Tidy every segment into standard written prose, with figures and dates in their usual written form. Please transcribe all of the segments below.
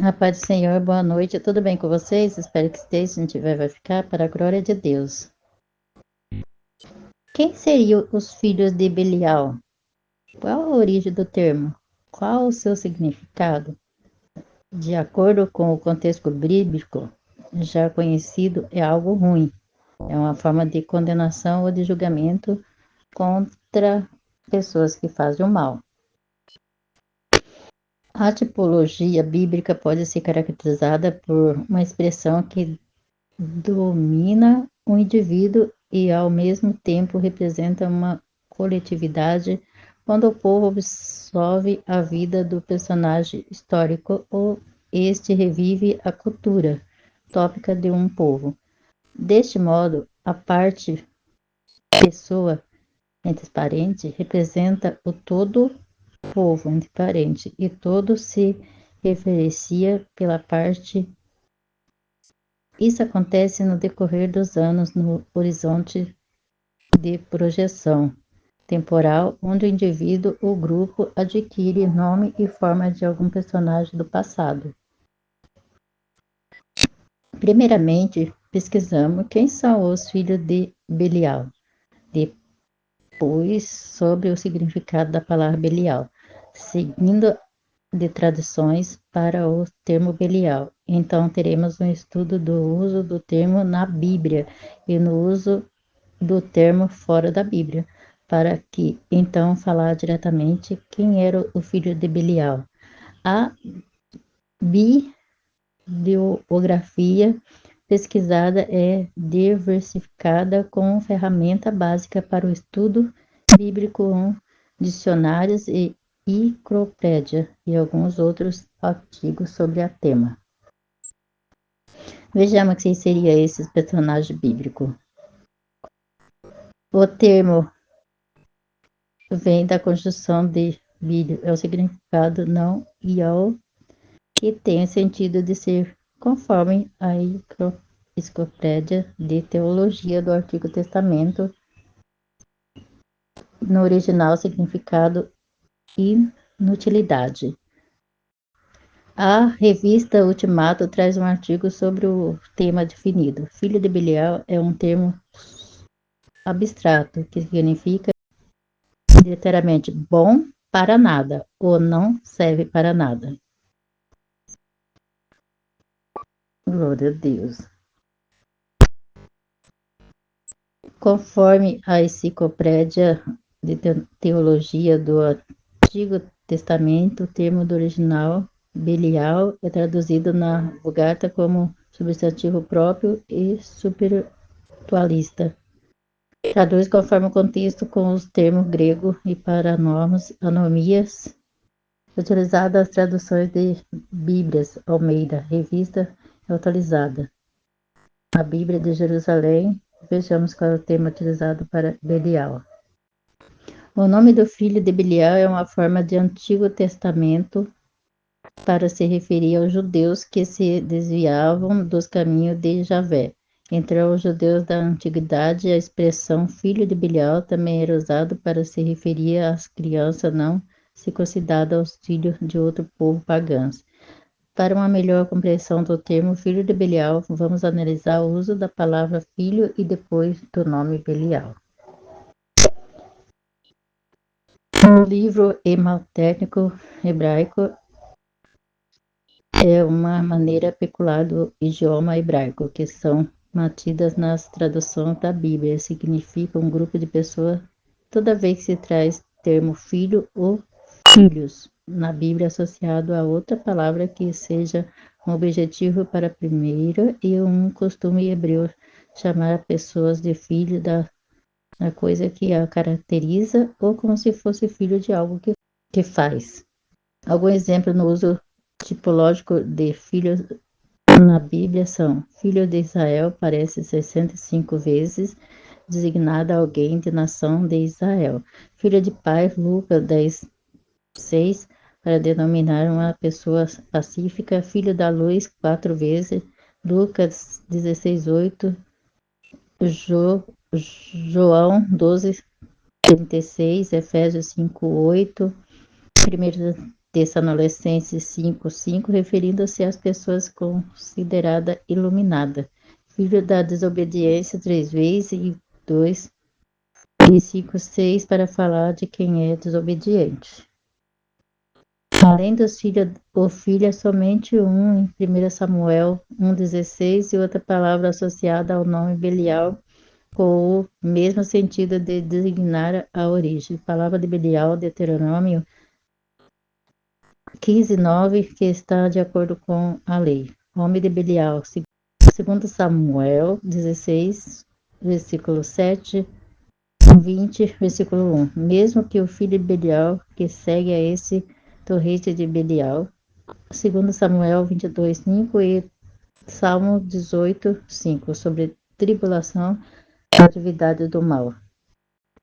A paz do Senhor, boa noite, tudo bem com vocês? Espero que esteja, se não tiver vai ficar, para a glória de Deus. Quem seriam os filhos de Belial? Qual a origem do termo? Qual o seu significado? De acordo com o contexto bíblico, já conhecido, é algo ruim. É uma forma de condenação ou de julgamento contra pessoas que fazem o mal. A tipologia bíblica pode ser caracterizada por uma expressão que domina o indivíduo e, ao mesmo tempo, representa uma coletividade quando o povo absorve a vida do personagem histórico ou este revive a cultura tópica de um povo. Deste modo, a parte pessoa entre parentes representa o todo povo entre parentes e todo se referencia pela parte. Isso acontece no decorrer dos anos no horizonte de projeção temporal, onde o indivíduo ou grupo adquire nome e forma de algum personagem do passado. Primeiramente, pesquisamos quem são os filhos de Belial, depois sobre o significado da palavra Belial, seguindo de traduções para o termo Belial. Então, teremos um estudo do uso do termo na Bíblia e no uso do termo fora da Bíblia, para que então falar diretamente quem era o filho de Belial. A bibliografia pesquisada é diversificada com ferramenta básica para o estudo bíblico, dicionários e enciclopédia e alguns outros artigos sobre a tema. Vejamos quem seria esse personagem bíblico. O termo vem da conjunção de bíblio, é o significado não ial, que tem o sentido de ser conforme a enciclopédia de teologia do Antigo Testamento, no original significado inutilidade. A revista Ultimato traz um artigo sobre o tema definido. Filho de Belial é um termo abstrato que significa literalmente bom para nada ou não serve para nada. Glória a Deus. Conforme a enciclopédia de teologia do Antigo Testamento, o termo do original Belial é traduzido na Vulgata como substantivo próprio e espiritualista. Traduz conforme o contexto com os termos grego e para normas, anomias, utilizada as traduções de Bíblias Almeida, revista atualizada. A Bíblia de Jerusalém, vejamos qual é o termo utilizado para Belial. O nome do filho de Belial é uma forma de Antigo Testamento para se referir aos judeus que se desviavam dos caminhos de Javé. Entre os judeus da antiguidade, a expressão filho de Belial também era usada para se referir às crianças não circuncidadas aos filhos de outro povo pagãos. Para uma melhor compreensão do termo filho de Belial, vamos analisar o uso da palavra filho e depois do nome Belial. O livro hemaltético hebraico é uma maneira peculiar do idioma hebraico, que são mantidas nas traduções da Bíblia. Significa um grupo de pessoas toda vez que se traz termo filho ou filhos na Bíblia associado a outra palavra que seja um objetivo para a primeira e um costume hebreu chamar pessoas de filho da coisa que a caracteriza ou como se fosse filho de algo que faz. Algum exemplo no uso tipológico de filhos na Bíblia são: filho de Israel aparece 65 vezes, designada alguém de nação de Israel. Filho de pai, Lucas 10:6, para denominar uma pessoa pacífica. Filho da luz, 4 vezes, Lucas 16:8, João 12:36, Efésios 5:8, 1 Tessalonicenses 5:5, referindo-se às pessoas consideradas iluminadas. Filho da desobediência 3 vezes e 2 e 5:6 para falar de quem é desobediente. Além dos filhos, o filho é somente um em 1 Samuel 1,16 e outra palavra associada ao nome Belial com o mesmo sentido de designar a origem. Palavra de Belial, Deuteronômio 15:9, que está de acordo com a lei. Nome de Belial, segundo Samuel 16, versículo 7, 20, versículo 1. Mesmo que o filho de Belial, que segue a esse torrente de Belial, segundo Samuel 22:5 e Salmo 18:5, sobre tribulação e atividade do mal.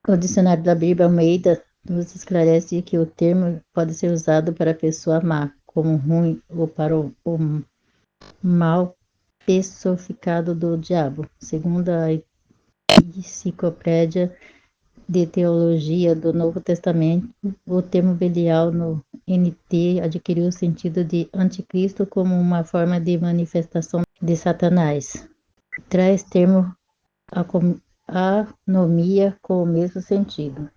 O dicionário da Bíblia Almeida nos esclarece que o termo pode ser usado para a pessoa má, como ruim, ou para o mal personificado do diabo. Segundo a Enciclopédia de Teologia do Novo Testamento, o termo Belial no NT adquiriu o sentido de anticristo como uma forma de manifestação de Satanás. Traz termo anomia com o mesmo sentido.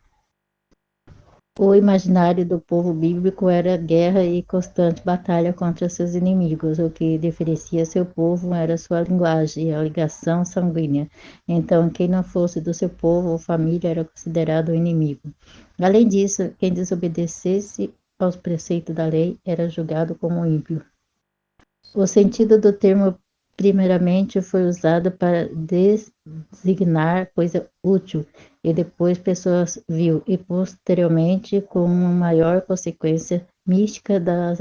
O imaginário do povo bíblico era guerra e constante batalha contra seus inimigos. O que diferencia seu povo era sua linguagem e a ligação sanguínea. Então, quem não fosse do seu povo ou família era considerado inimigo. Além disso, quem desobedecesse aos preceitos da lei era julgado como ímpio. O sentido do termo primeiramente foi usado para designar coisa útil e depois pessoas vil, e posteriormente como uma maior consequência mística da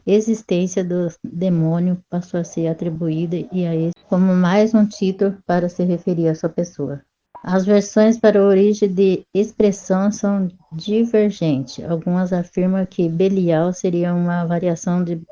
existência do demônio passou a ser atribuída e a ele como mais um título para se referir à sua pessoa. As versões para a origem de expressão são divergentes. Algumas afirmam que Belial seria uma variação de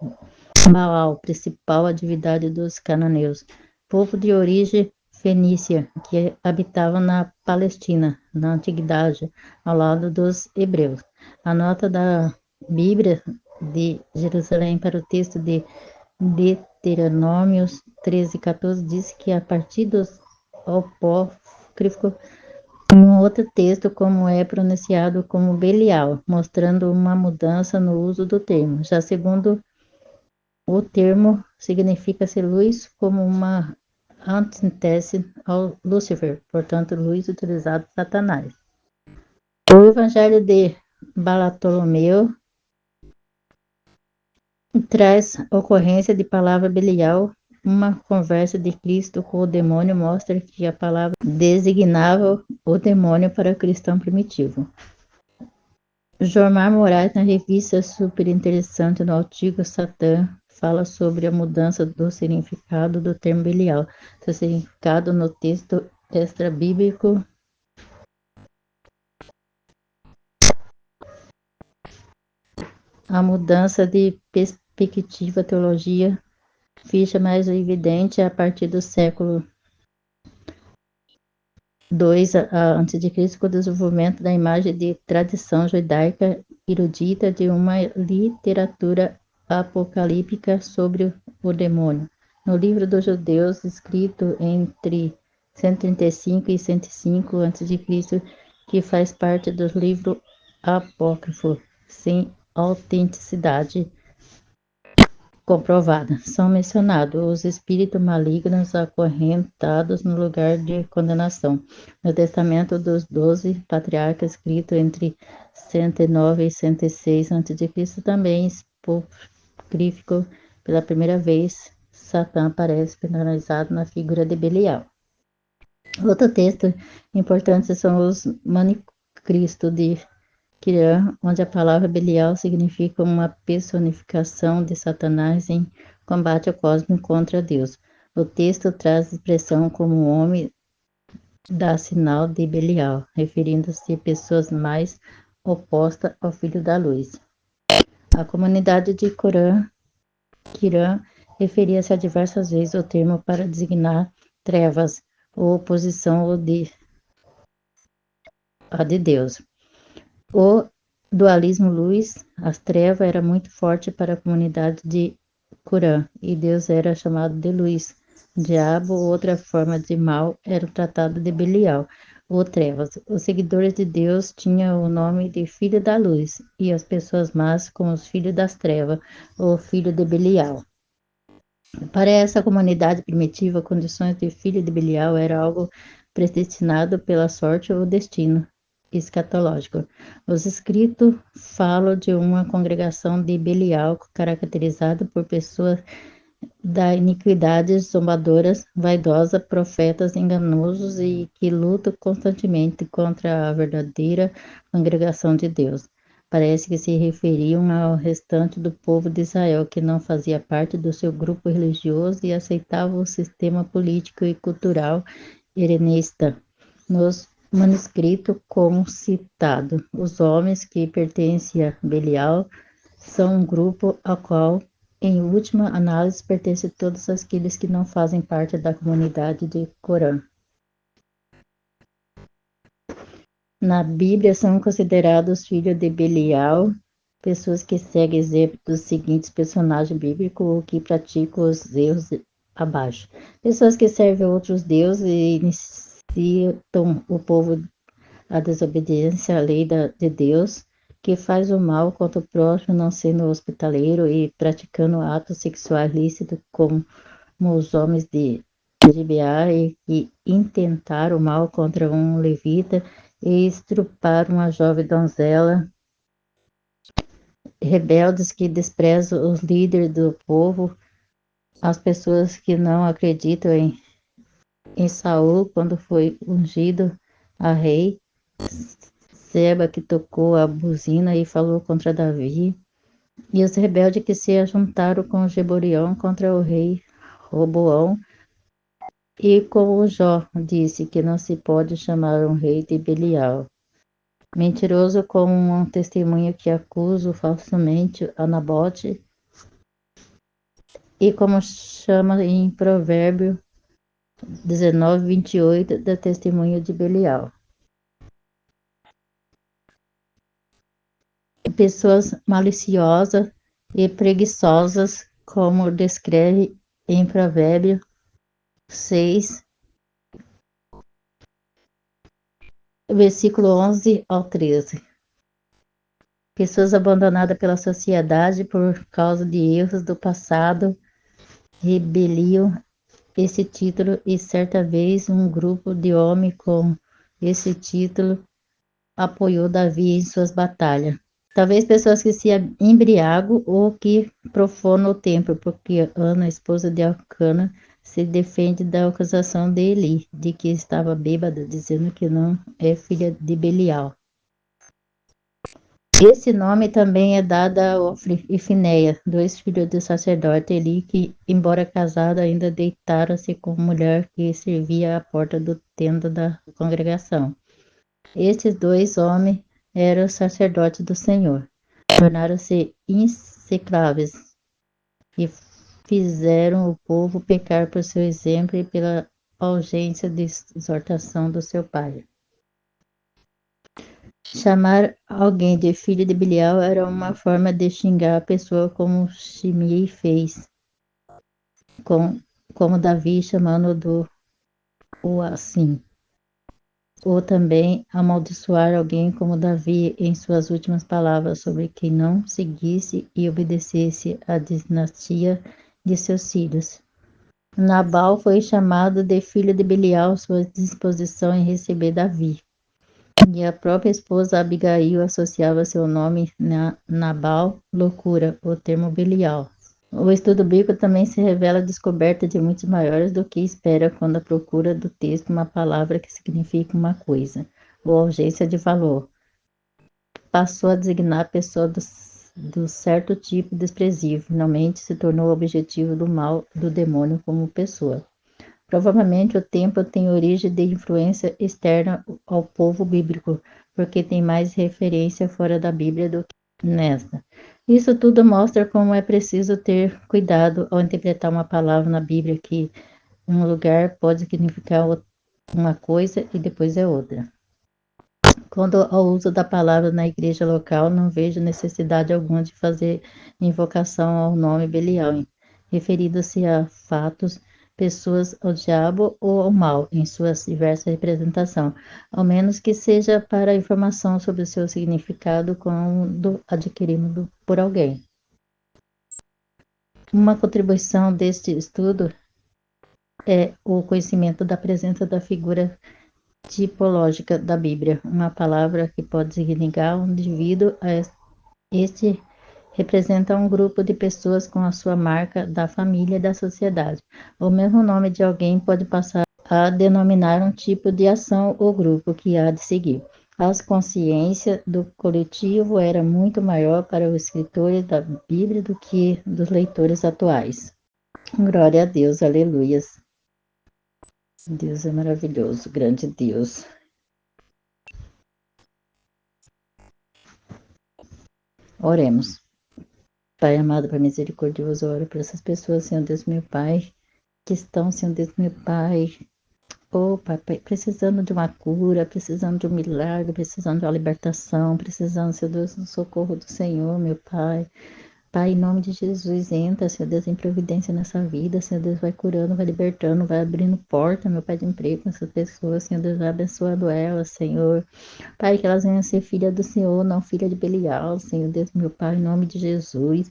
Baal, principal divindade dos cananeus, povo de origem fenícia, que habitava na Palestina, na antiguidade, ao lado dos hebreus. A nota da Bíblia de Jerusalém para o texto de Deuteronômios 13:14 diz que a partir dos apócrifos, um outro texto como é pronunciado como Belial, mostrando uma mudança no uso do termo. Já segundo o termo significa ser luz como uma antítese ao Lúcifer, portanto, luz utilizado por Satanás. O Evangelho de Bartolomeu traz ocorrência de palavra Belial, uma conversa de Cristo com o demônio mostra que a palavra designava o demônio para o cristão primitivo. Jormar Moraes, na revista Super Interessante no Artigo Satã, fala sobre a mudança do significado do termo Belial. Seu significado no texto extra-bíblico a mudança de perspectiva teologia ficha mais evidente a partir do século II a.C., com o desenvolvimento da imagem de tradição judaica erudita de uma literatura apocalíptica sobre o demônio. No livro dos Judeus, escrito entre 135 e 105 a.C., que faz parte do livro apócrifo, sem autenticidade comprovada, são mencionados os espíritos malignos acorrentados no lugar de condenação. No Testamento dos 12 Patriarcas, escrito entre 109 e 106 a.C., também apócrifo, pela primeira vez, Satã aparece penalizado na figura de Belial. Outro texto importante são os Manuscritos de Quirã, onde a palavra Belial significa uma personificação de Satanás em combate ao cosmos contra Deus. O texto traz a expressão como o homem dá sinal de Belial, referindo-se a pessoas mais opostas ao filho da luz. A comunidade de Quirã referia-se a diversas vezes ao termo para designar trevas, ou oposição a de Deus. O dualismo luz, as trevas era muito forte para a comunidade de Corã, e Deus era chamado de luz. Diabo, outra forma de mal, era o tratado de Belial, ou trevas. Os seguidores de Deus tinham o nome de filho da luz, e as pessoas más como os filhos das trevas, ou filho de Belial. Para essa comunidade primitiva, condições de filho de Belial era algo predestinado pela sorte ou destino escatológico. Os escritos falam de uma congregação de Belial caracterizada por pessoas da iniquidade, zombadoras, vaidosas, profetas enganosos e que lutam constantemente contra a verdadeira congregação de Deus. Parece que se referiam ao restante do povo de Israel, que não fazia parte do seu grupo religioso e aceitava o sistema político e cultural helenista. Nos manuscritos, como citado, os homens que pertencem a Belial são um grupo ao qual, em última análise, pertencem todos aqueles que não fazem parte da comunidade de Corã. Na Bíblia são considerados filhos de Belial pessoas que seguem exemplo dos seguintes personagens bíblicos ou que praticam os erros abaixo. Pessoas que servem outros deuses e incitam o povo à desobediência à lei de Deus, que faz o mal contra o próximo, não sendo hospitaleiro e praticando atos sexuais lícitos como os homens de Gibeá e que intentaram o mal contra um levita e estruparam uma jovem donzela, rebeldes que desprezam os líderes do povo, as pessoas que não acreditam em Saul quando foi ungido a rei, Seba que tocou a buzina e falou contra Davi, e os rebeldes que se ajuntaram com Geborião contra o rei Roboão, e como Jó disse que não se pode chamar um rei de Belial. Mentiroso como um testemunho que acusa falsamente a Nabote, e como chama em Provérbio 19:28 da testemunho de Belial. Pessoas maliciosas e preguiçosas, como descreve em Provérbio 6, versículo 11 ao 13. Pessoas abandonadas pela sociedade por causa de erros do passado rebeliam esse título e certa vez um grupo de homens com esse título apoiou Davi em suas batalhas. Talvez pessoas que se embriagam ou que profanam o templo, porque Ana, esposa de Elcana, se defende da acusação de Eli, de que estava bêbada, dizendo que não é filha de Belial. Esse nome também é dado a Ofre e Finéia, dois filhos do sacerdote Eli, que, embora casados, ainda deitaram-se com mulher que servia à porta do tenda da congregação. Estes dois homens eram sacerdotes do Senhor. Tornaram-se execráveis e fizeram o povo pecar por seu exemplo e pela ausência de exortação do seu pai. Chamar alguém de filho de Belial era uma forma de xingar a pessoa, como Shimei fez, como Davi chamando do o assim. Ou também amaldiçoar alguém como Davi em suas últimas palavras sobre quem não seguisse e obedecesse à dinastia de seus filhos. Nabal foi chamado de filho de Belial, sua disposição em receber Davi. E a própria esposa Abigail associava seu nome Nabal, loucura, o termo Belial. O estudo bíblico também se revela a descoberta de muitos maiores do que espera quando procura do texto uma palavra que significa uma coisa, ou ausência de valor. Passou a designar pessoa do certo tipo desprezível, finalmente se tornou o objetivo do mal do demônio como pessoa. Provavelmente o templo tem origem de influência externa ao povo bíblico, porque tem mais referência fora da Bíblia do que nesta. Isso tudo mostra como é preciso ter cuidado ao interpretar uma palavra na Bíblia que um lugar pode significar uma coisa e depois é outra. Quando ao uso da palavra na igreja local, não vejo necessidade alguma de fazer invocação ao nome Belial, referido-se a fatos, pessoas, ao diabo ou ao mal, em suas diversas representações, ao menos que seja para informação sobre o seu significado quando adquirido por alguém. Uma contribuição deste estudo é o conhecimento da presença da figura tipológica da Bíblia, uma palavra que pode significar um indivíduo. Este representa um grupo de pessoas com a sua marca da família e da sociedade. O mesmo nome de alguém pode passar a denominar um tipo de ação ou grupo que há de seguir. A consciência do coletivo era muito maior para os escritores da Bíblia do que dos leitores atuais. Glória a Deus, aleluias. Deus é maravilhoso, grande Deus. Oremos. Pai amado, Pai misericordioso, oro por essas pessoas, Senhor Deus meu Pai, que estão, Senhor Deus meu Pai, Pai, precisando de uma cura, precisando de um milagre, precisando de uma libertação, precisando, Senhor Deus, do socorro do Senhor, meu Pai. Pai, em nome de Jesus, entra, Senhor Deus, em providência nessa vida, Senhor Deus, vai curando, vai libertando, vai abrindo porta, meu Pai, de emprego com essas pessoas, Senhor Deus, vai abençoando elas, Senhor. Pai, que elas venham ser filha do Senhor, não filha de Belial, Senhor Deus, meu Pai, em nome de Jesus.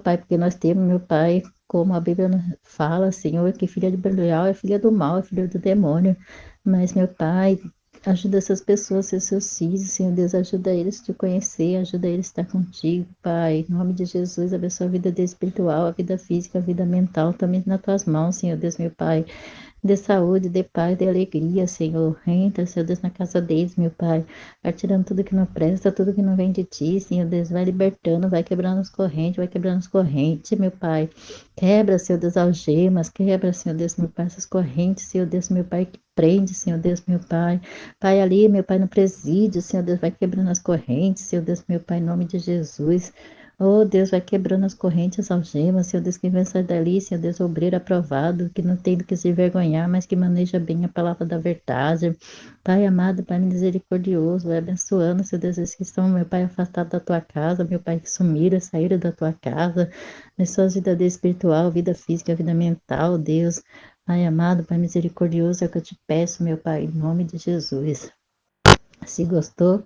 Pai, porque nós temos, meu Pai, como a Bíblia fala, Senhor, que filha de Belial é filha do mal, é filha do demônio. Mas, meu Pai, ajuda essas pessoas a ser seus filhos, Senhor Deus, ajuda eles a te conhecer, ajuda eles a estar contigo, Pai. Em nome de Jesus, abençoa a vida espiritual, a vida física, a vida mental, também nas tuas mãos, Senhor Deus, meu Pai. Dê saúde, dê paz, dê alegria, Senhor. Entra, Senhor Deus, na casa deles, meu Pai. Vai tirando tudo que não presta, tudo que não vem de ti, Senhor Deus. Vai libertando, vai quebrando vai quebrando as correntes, meu Pai. Quebra, Senhor Deus, algemas, quebra, Senhor Deus, meu Pai, essas correntes, Senhor Deus, meu Pai, que prende, Senhor Deus, meu Pai. Pai, ali, meu Pai, no presídio, Senhor Deus, vai quebrando as correntes, Senhor Deus, meu Pai, em nome de Jesus. Oh, Deus, vai quebrando as correntes, as algemas, Senhor Deus, que vem sair dali, Senhor Deus, obreiro aprovado, que não tem do que se envergonhar, mas que maneja bem a palavra da verdade. Pai amado, Pai misericordioso, vai abençoando, Senhor Deus, esses que estão, meu Pai, afastados da tua casa, meu Pai, que sumiram, saíram da tua casa, nas suas vidas espiritual, vida física, vida mental, Deus. Pai amado, Pai misericordioso, é o que eu te peço, meu Pai, em nome de Jesus. Se gostou,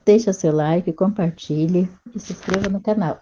deixa seu like, compartilhe e se inscreva no canal.